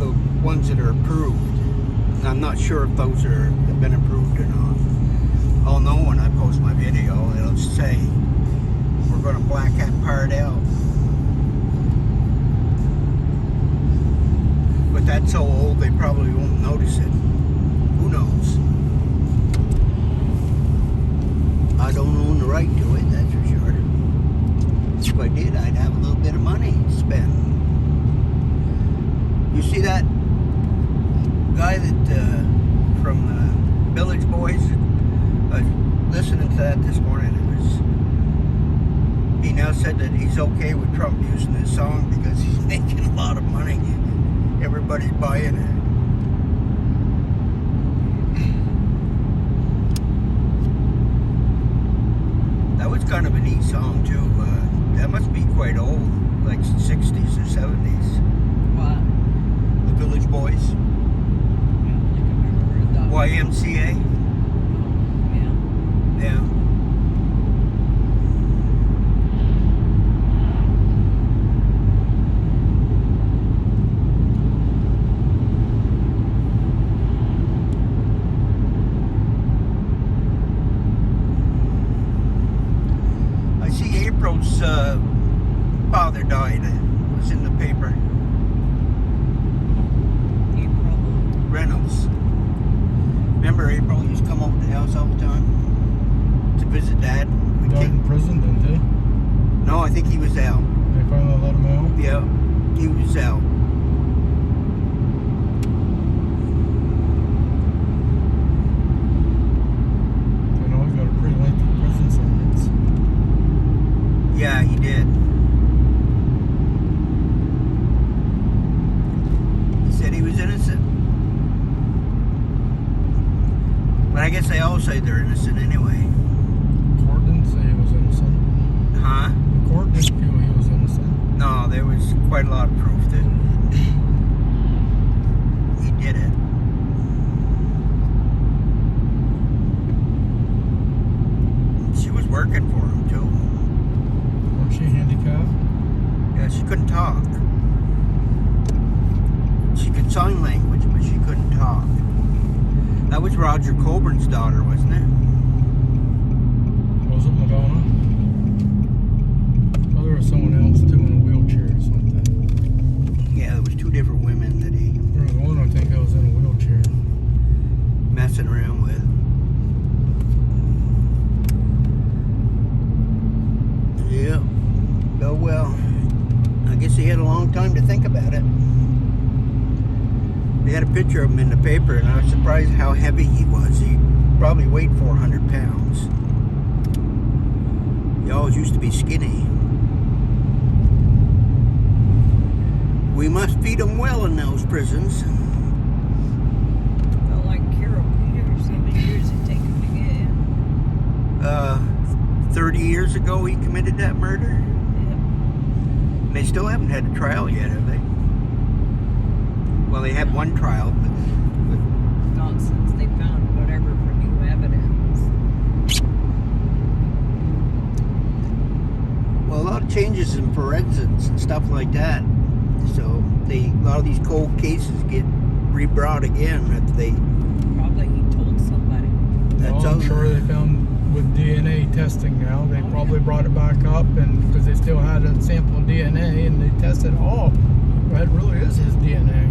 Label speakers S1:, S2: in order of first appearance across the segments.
S1: the ones that are approved. And I'm not sure if those have been approved or not. I'll know when I post my video. It'll say we're going to black that part out. But that's so old they probably won't notice it. Who knows? I don't own the right to it, that's for sure. If I did, I'd have a little bit of money to spend. You see that guy that from the Village Boys? I was listening to that this morning. He now said that he's okay with Trump using this song because he's making a lot of money. Everybody's buying it. That was kind of a neat song too. That must be quite old, like 60s or 70s.
S2: What?
S1: The Village Boys.
S2: Yeah,
S1: YMCA.
S2: Yeah.
S1: Yeah. April's father died. It was in the paper.
S2: April.
S1: Reynolds. Remember April used to come over to the house all the time to visit Dad?
S3: Died in prison, didn't they?
S1: No, I think he was out.
S3: They finally let him out?
S1: Yeah, he was out.
S3: I know he got a pretty lengthy prison sentence.
S1: Yeah, he did. He said he was innocent. But I guess they all say they're innocent anyway.
S3: The court didn't say he was innocent.
S1: Huh?
S3: The court didn't feel he was innocent.
S1: No, there was quite a lot of proof that he did it. She was working for him too.
S3: Was she handicapped?
S1: Yeah, she couldn't talk. She could sign language, but she couldn't talk. That was Roger Coburn's daughter, wasn't it?
S3: Was it Madonna? Oh, there was someone else too in a wheelchair or something.
S1: Yeah, there was two different women that he
S3: There was one I think that was in a wheelchair.
S1: messing around with. Yeah. Oh well. I guess he had a long time to think about it. They had a picture of him in the paper, and I was surprised how heavy he was. He probably weighed 400 pounds. He always used to be skinny. We must feed them well in those prisons.
S2: Well, like Carol Peters, how many years it take him to get in?
S1: 30 years ago, he committed that murder.
S2: Yeah.
S1: And they still haven't had a trial yet, have they? Well, they had one trial, but
S2: Not since they found whatever for new evidence.
S1: well, a lot of changes in forensics and stuff like that. So a lot of these cold cases get rebrought again if they.
S2: Probably he told somebody.
S1: That's
S3: Well, I'm
S1: all.
S3: sure they found with DNA testing now, they probably brought it back up, and because they still had a sample of DNA, and they tested, oh, that really is his DNA.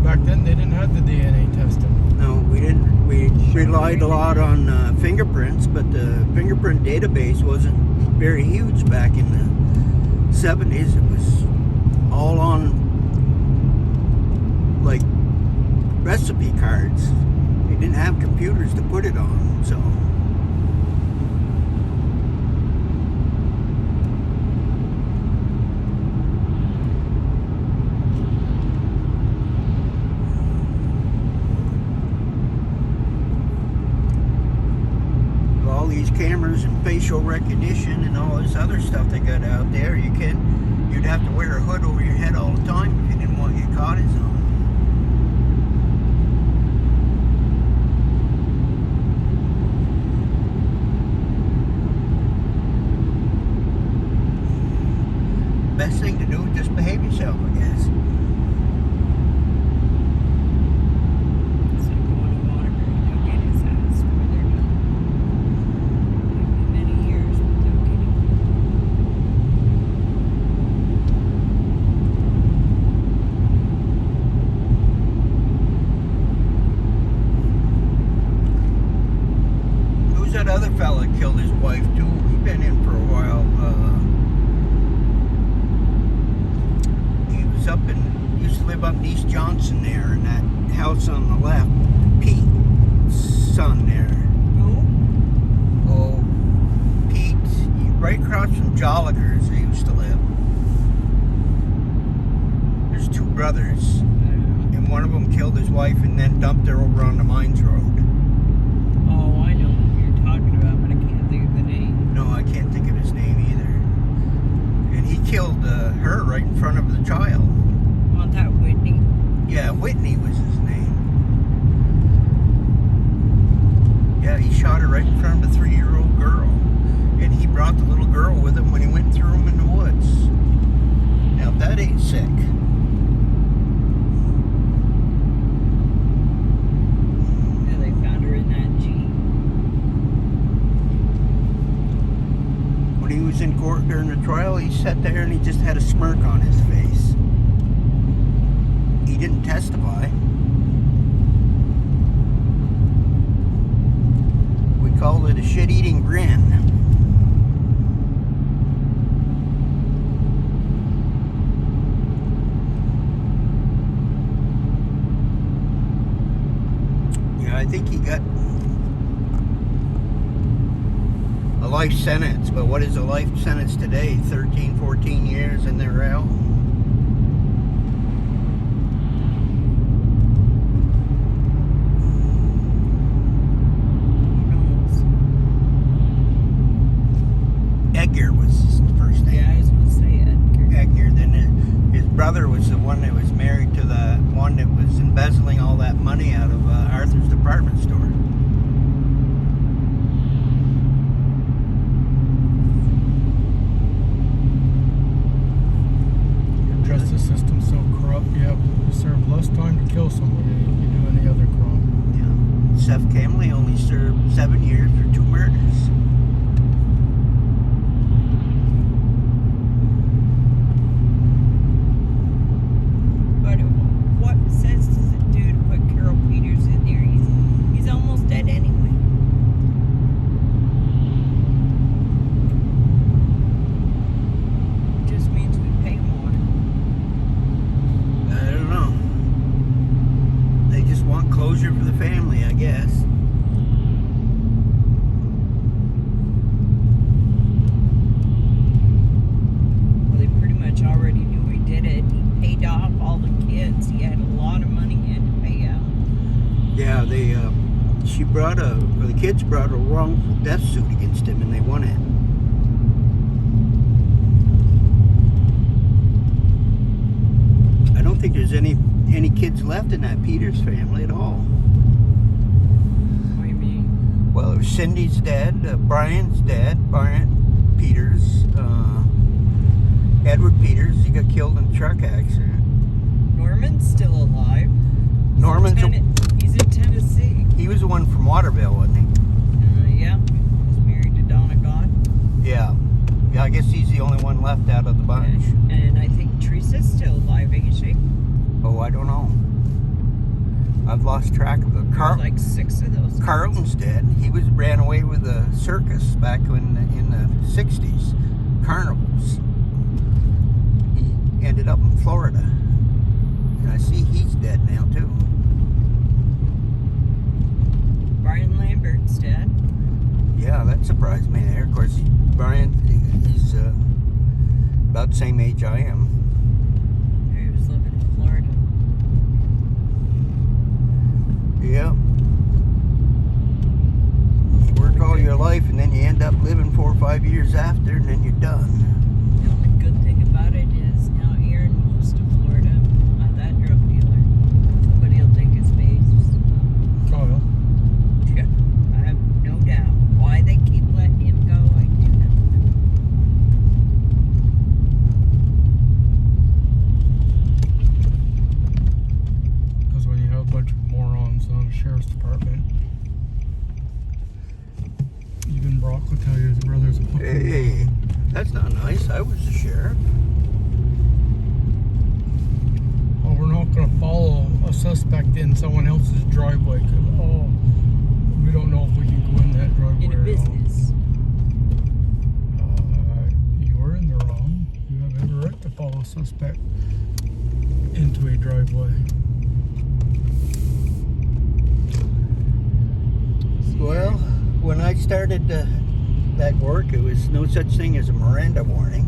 S3: Back then, they didn't have the DNA testing.
S1: No, we didn't. We relied a lot on fingerprints, but the fingerprint database wasn't very huge back in the 70s. It was all on like recipe cards. They didn't have computers to put it on, so. All these cameras and facial recognition and all this other stuff they got out there, you'd have to wear a hood over your head all the time if you didn't want to get caught in something. Best thing to do is just behave yourself, I guess. wife too. He been in for a while. He was used to live up in East Johnson there, in that house on the left. Pete's son there. Oh, Pete, right across from Jolliger's, they used to live. There's two brothers, and one of them killed his wife and then dumped her over on the Mines Road.
S2: Oh, I know who you're talking about, but I can't think of the name.
S1: No, I can't think of his name either. And he killed her right in front of the child.
S2: Oh, that Whitney.
S1: Yeah, Whitney was his name. Yeah, he shot her right in front of a 3-year-old girl. And he brought the little girl with him when he went through them in the woods. Now, if that ain't sick.
S2: Yeah, they found her in that Jeep.
S1: When he was in court during the trial, he sat there and he just had a smirk on his face. He didn't testify. We called it a shit-eating grin. Yeah, I think he got a life sentence, but what is a life sentence today? 13, 14 years and they're out. Edgar was his first name.
S2: Yeah, I was going to say Edgar.
S1: Edgar. Then his brother was the one that was married to the one that was embezzling all that money out of Arthur's department store.
S3: The justice system's so corrupt, you serve less time to kill somebody than you do any other crime.
S1: Yeah. Seth Camley only served 7 years for 2 murders.
S2: But what sense does it do to put Carol Peters in there? He's almost dead anyway. Just means we pay more.
S1: I don't know. They just want closure for the family, I guess.
S2: Well, they pretty much already knew he did it. He paid off all the kids. He had a lot of money he had to pay out.
S1: Yeah, the kids brought a wrongful death suit against him and they won it. I don't think there's any kids left in that Peters family at all.
S2: What do you mean?
S1: Well, there's Cindy's dead, Brian's dead, Brian Peters, Edward Peters, he got killed in a truck accident.
S2: Norman's still alive.
S1: Norman's
S2: He's in Tennessee.
S1: he was the one from Waterville, wasn't he?
S2: Yeah. He's married to Donna God.
S1: Yeah. Yeah, I guess he's the only one left out of the bunch.
S2: And I think Teresa's still alive, ain't she?
S1: Oh, I don't know. I've lost track of it.
S2: There's like 6 of those.
S1: Carlton's dead. He ran away with a circus back in the 60s. Carnivals. He ended up in Florida. And I see he's dead now, too.
S2: Brian Lambert's dead.
S1: Yeah, that surprised me there. Of course, Brian, he's about the same age I am.
S2: He was living in Florida.
S1: Yeah. You work all your life and then you end up living 4 or 5 years after and then you're done.
S2: The only good thing about it is now Aaron moves to Florida. Not that drug dealer. Somebody will take his base.
S3: Kyle.
S2: Yeah, I have no doubt. Why they keep letting him go, I do not know.
S3: Because when you have a bunch of morons on the sheriff's department, even Brock will tell you his brother's a fucking
S1: Hey,
S3: moron.
S1: that's not nice. I was the sheriff.
S3: Oh, we're not going to follow a suspect in someone else's driveway because, we don't know if we can go in that driveway
S2: In a
S3: or not.
S2: business.
S3: follow suspect into a driveway.
S1: Well, when I started that work, it was no such thing as a Miranda warning.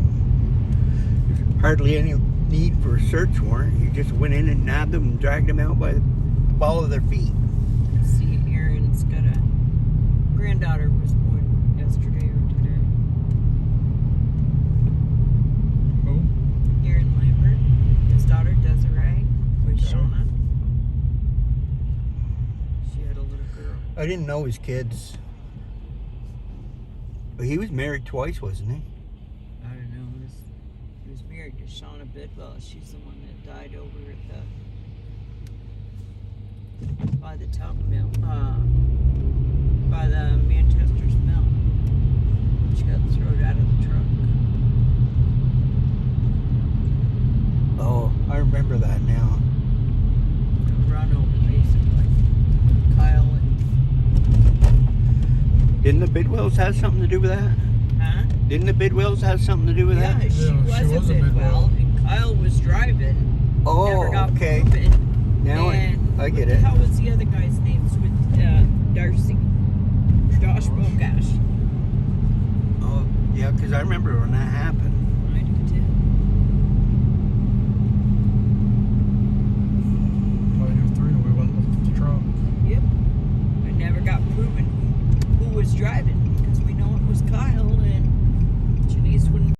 S1: There's hardly any need for a search warrant. You just went in and nabbed them and dragged them out by the ball of their feet.
S2: See, Aaron's got a granddaughter was born yesterday or today.
S3: Who?
S2: Aaron Lambert, his daughter Desiree with Shauna. She had a little girl.
S1: I didn't know his kids. But he was married twice, wasn't he?
S2: I don't know. He was married to Shauna Bidwell. She's the one that died over at by the talc mill, by the Manchester's mill. She got thrown out of the truck.
S1: Oh, I remember that now.
S2: Run over basically. Kyle and
S1: Didn't the Bidwells have something to do with that?
S2: huh?
S1: Didn't the Bidwells have something to do with
S2: Yeah,
S1: that?
S2: she
S3: Yeah,
S2: was a Bidwell, and Kyle was driving.
S1: Oh,
S2: Never got
S1: okay.
S2: proven.
S1: Now
S2: And
S1: I get
S2: what
S1: it.
S2: the hell was the other guy's name? It's with Darcy. Josh Bogash.
S1: Oh, yeah, because I remember when that happened.
S2: I do too.
S3: Well, you three, we went and looked at the truck.
S2: Yep. I never got proven who was driving.